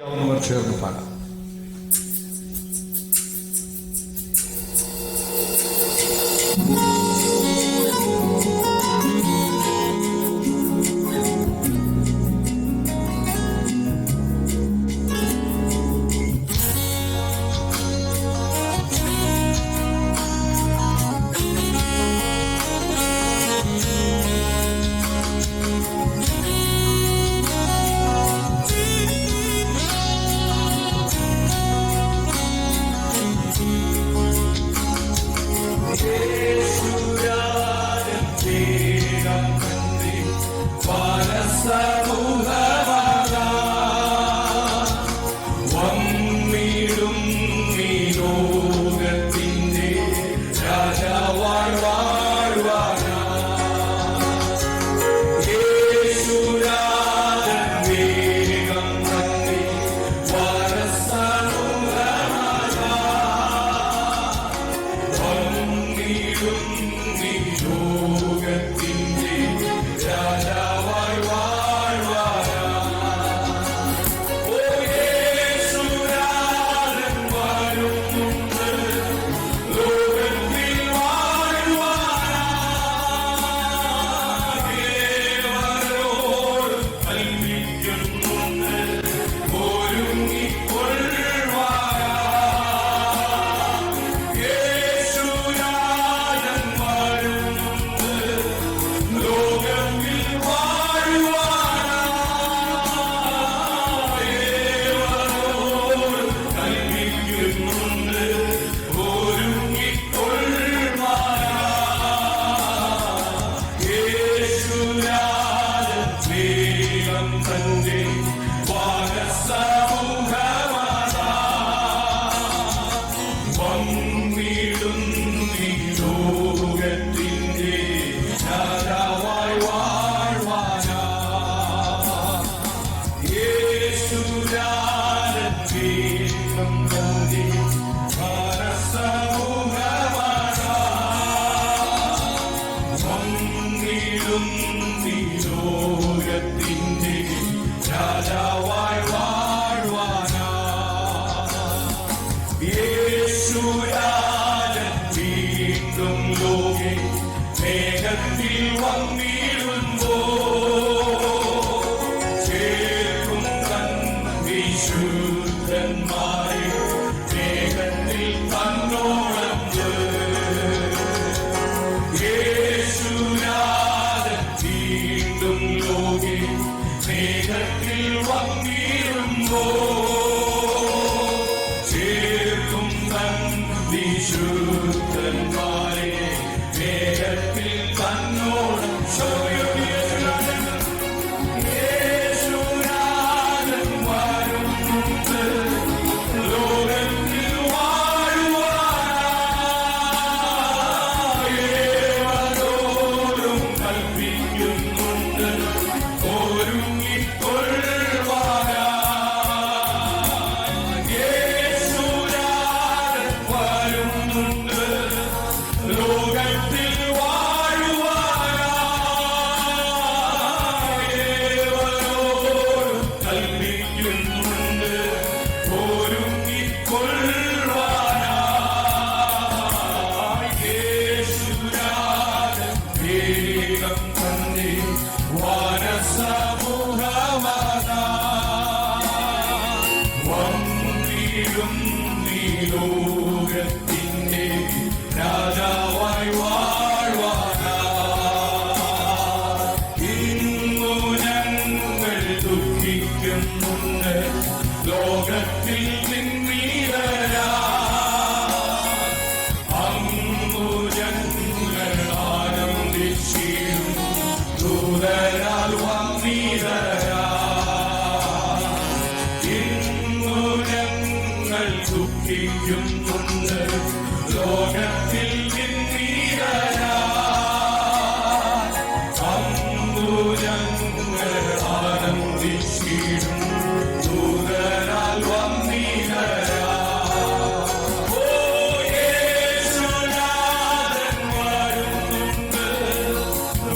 ചേർന്ന് പാടാം.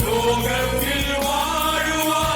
ലോകത്തിൽ വാഴുവാനായി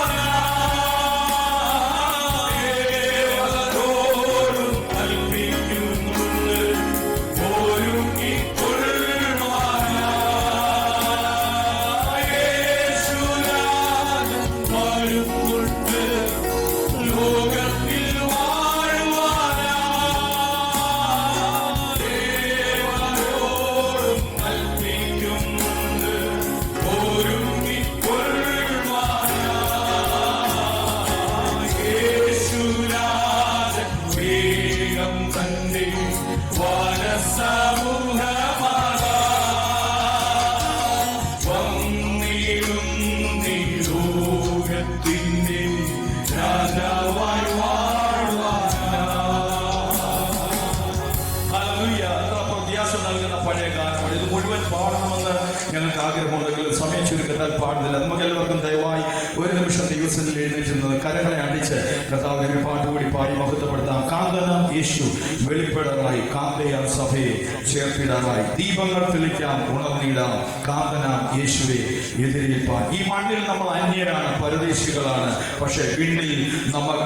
ആഗ്രഹമുണ്ടെങ്കിലും സമയം ചുരുക്കത്താൽ പാടുന്നില്ല. നമുക്ക് എല്ലാവർക്കും ദയവായി ഒരു നിമിഷം ദിവസത്തിൽ എഴുന്നേറ്റുന്നത് കരങ്ങളെ അടിച്ച് കർത്താവിന്റെ ഒരു പാട്ടുകൂടി പാടി മഹത്വപ്പെടുത്താം. കാന്തനാം യേശു വെളിപ്പെടാറായി, കാന്തയാം സഭയെ ചേർത്തിടാറായി, ദീപങ്ങൾ തെളിക്കാം, ഉണർന്നിടാം, കാന്തനാം യേശുവെ എതിരേൽപ്പാൻ. ഈ മണ്ണിൽ നമ്മൾ അന്യരാണ്, പരദേശികളാണ്. പക്ഷെ വിണ്ണിൽ നമ്മൾ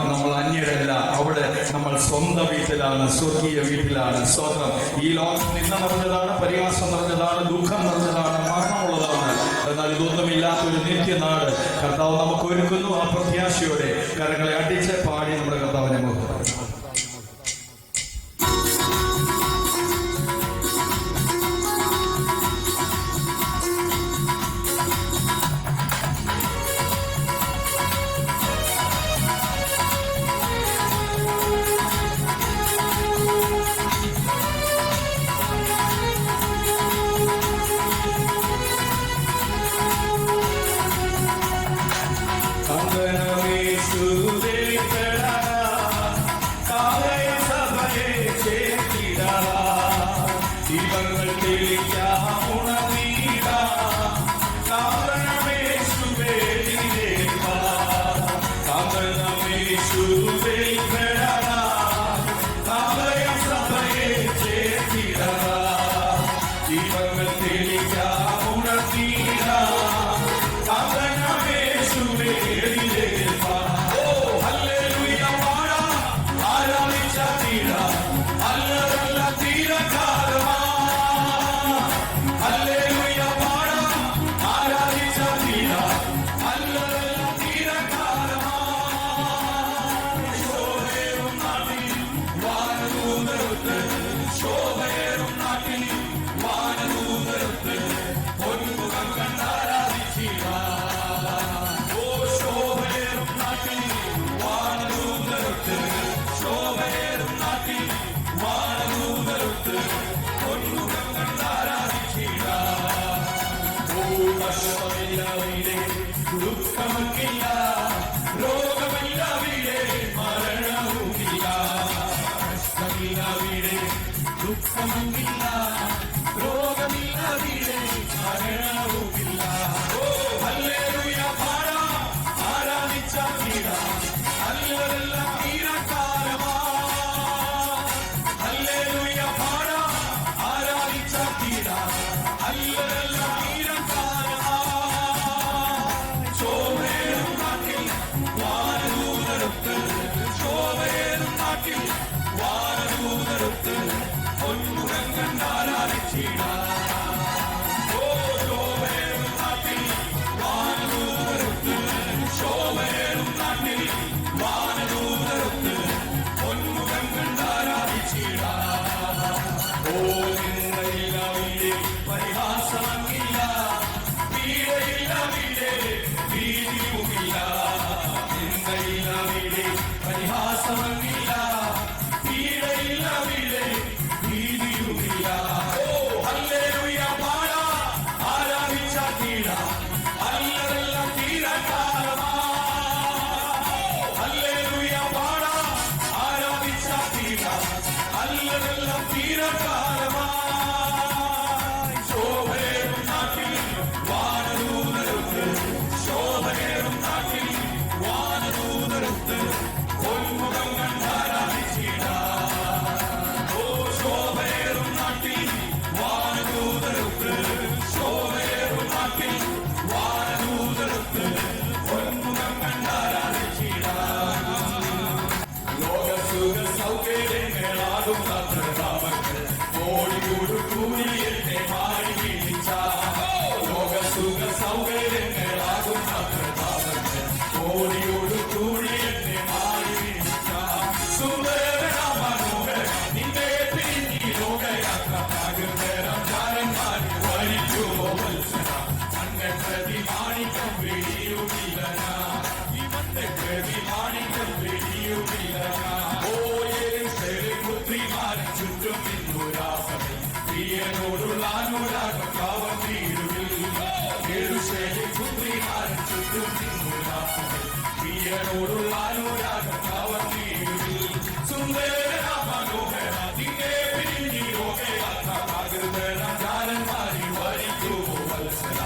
അന്യരല്ല. അവിടെ നമ്മൾ സ്വന്തം വീട്ടിലാണ്, സ്വർഗീയ വീട്ടിലാണ്. സ്വന്തം ഈ ലോകം നിന്ന നിറഞ്ഞതാണ്, പരിഹാസം നിറഞ്ഞതാണ്, ദുഃഖം നിറഞ്ഞതാണ്, മരണമുള്ളതാണ്. എന്നാൽ ഇതൊന്നുമില്ലാത്തൊരു നിത്യനാട് കർത്താവ് നമുക്ക് ഒരുക്കുന്നു. ആ പ്രത്യാശയോടെ കരങ്ങളെ അടിച്ച് പാടി നമ്മുടെ കർത്താവിനെ മുഖത്ത് ദുഃഖമില്ല, രോഗമില്ല, മരണവുമില്ല. കഷ്ടമില്ല, ദുഃഖമില്ല, രോഗമില്ല, മരണവുമില്ല. ഓ ഹല്ലേലൂയ പാടാം, ആരാധിച്ച തീരാം, അല്ലതെല്ലാം തീരക്കാലമാ. ഹല്ലേലൂയ പാടാം, ആരാധിച്ച തീരാം, അല്ലതെല്ലാം തീരക്കാലമാ. ശോഭേറും നാട്ടിൽ വാനദൂതരൊത്ത്, ശോഭേറും നാട്ടിൽ വാനദൂതരൊത്ത്, പൊന്മുഖം കണ്ടാരാധിച്ചിടാം. ഓ ശോഭേറും നാട്ടിൽ വാനദൂതരൊത്ത്, ശോഭേറും നാട്ടിൽ വാനദൂതരൊത്ത്, പൊന്മുഖം കണ്ടാരാധിച്ചിടാം. ഓ നിന്നയില്ല വീടേ പരിഹാസമില്ല, വീടയില്ല വീടേ ഭീതിയുമില്ല. നിന്നയില്ല വീടേ പരിഹാസമില്ല, വീടയില്ല വീടേ ഭീതിയുമില്ല. ഓ ഹല്ലേലൂയ പാടാം, ആരാധിച്ച തീരാം, അല്ലതെല്ലാം തീരക്കാലമാ. ഹല്ലേലൂയ പാടാം, ആരാധിച്ച തീരാം, അല്ലതെല്ലാം തീരക്കാലമാ. ശോഭയേറും നാട്ടിൽ വാനദൂതരൊത്ത്, ശോഭയേറും നാട്ടിൽ വാനദൂതരൊത്ത്, പൊന്മുഖം കണ്ടാരാധിച്ചിടാം. ഓ ശോഭയേറും നാട്ടിൽ വാനദൂതരൊത്ത്, ശോഭയേറും നാട്ടിൽ വാനദൂതരൊത്ത്, പൊന്മുഖം കണ്ടാരാധിച്ചിടാം. ലോകസുഖ സൗകര്യങ്ങളാകും തന്ത്രതാപങ്ങൾ കോടിയോട് കൂടി എന്നെ മാറി വീഴ്ച. ലോകസുഖ സൗകര്യങ്ങളാകും തന്ത്രതാപങ്ങൾ കോടിയോട് കൂടി എന്നെ മാറി വീഴ്ച. സുന്ദരനാം മനോഹര നിന്റെ പിരിഞ്ഞി ലോകയാത്ര പകർന്നേരം ചാരന്മാരിൽ വരിക്കുമോ മത്സര. മണ്ണപ്രതി മാണിക്കം വെടിയുമില്ല, മണ്ണപ്രതി മാണിക്കം വെടിയുമില്ല. പുത്രിമാരെ ചുറ്റും നിന്നൊരാസമേ പ്രിയനോടുള്ള അനുരാഗം കാവൽ തീരുവില്ല. പുത്രിമാരെ ചുറ്റും നിന്നൊരാസമേ പ്രിയനോടുള്ള അനുരാഗം കാവൽ തീരുവില്ല. സുന്ദരനാം മനോഹര നിന്നെ പിരിഞ്ഞി ലോകയാത്ര പകർന്നേരം ചാരന്മാരിൽ വരിക്കുമോ മത്സര.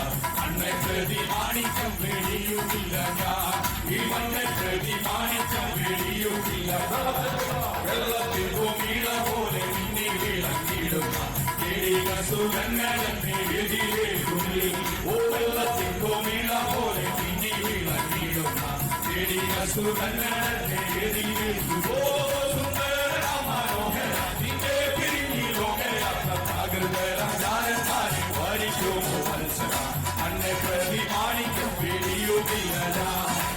പ്രതിമാണിക്കം പേടിയുമില്ല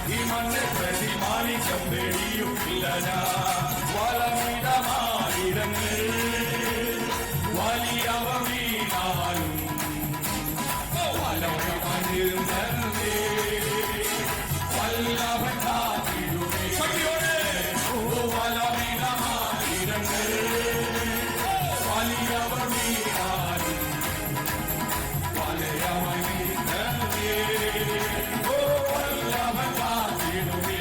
ഈ മണ്ണെ പ്രതിമാണിക്കം പേടിയുമില്ല വളമിടമായിരങ്ങൾ വലിയവ വീണാലും വലമിരുന്നേ വല്ലഭൻ കാത്തിടുമേ വളമിടമായിരങ്ങൾ വലിയവ വീണാലും വലയമണിരുന്നേ വല്ലഭൻ കാത്തിടുമേ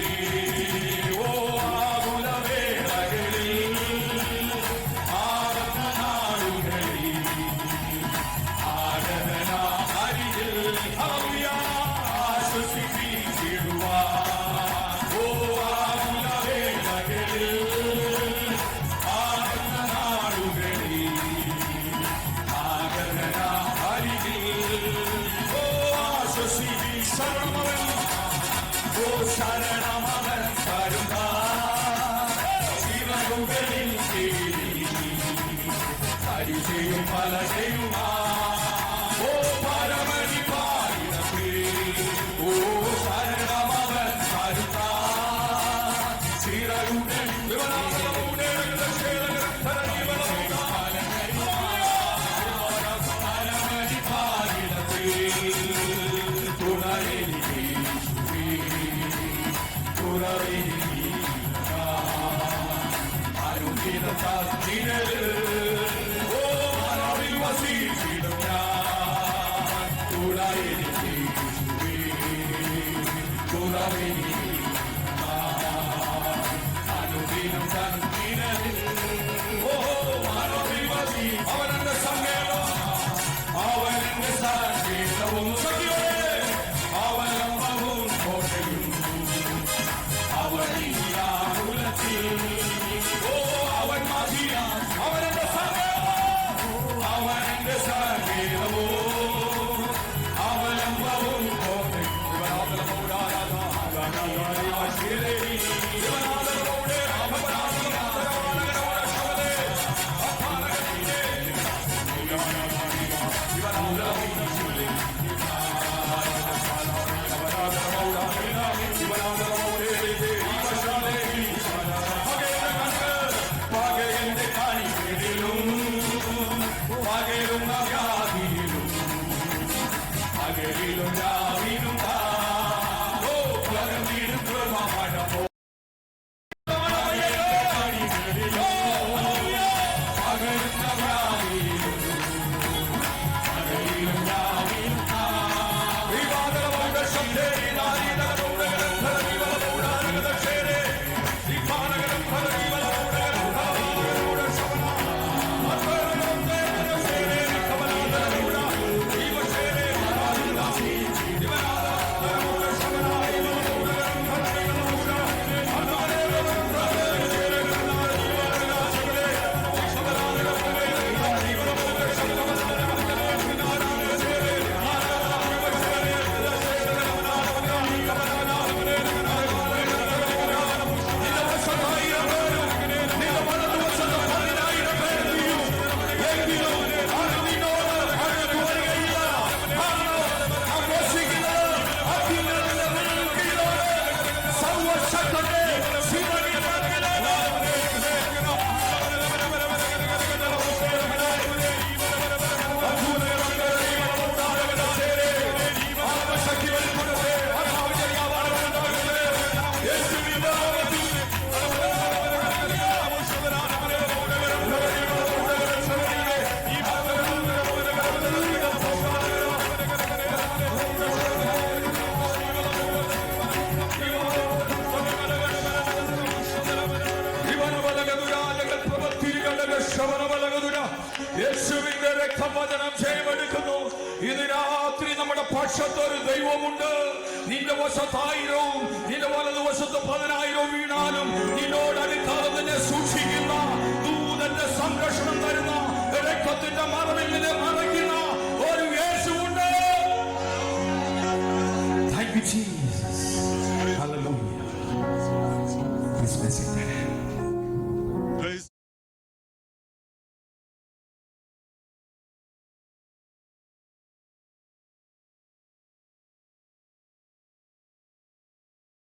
യേശുവിന്റെ രക്തവചനം ജയമെടുക്കുന്നു. ഇന്ന് രാത്രി നമ്മുടെ പക്ഷത്തൊരു ദൈവമുണ്ട്. നിന്റെ വശത്ത് 1000 നിന്റെ വലതുവശത്ത് 10,000 വീണാലും നിന്നോട് അടുക്കാതെ നിന്നെ സൂക്ഷിക്കുന്ന ദൂതന്റെ സംരക്ഷണം തരുന്ന രക്തത്തിന്റെ മറവിൽ നിന്നെ മറയ്ക്കുന്ന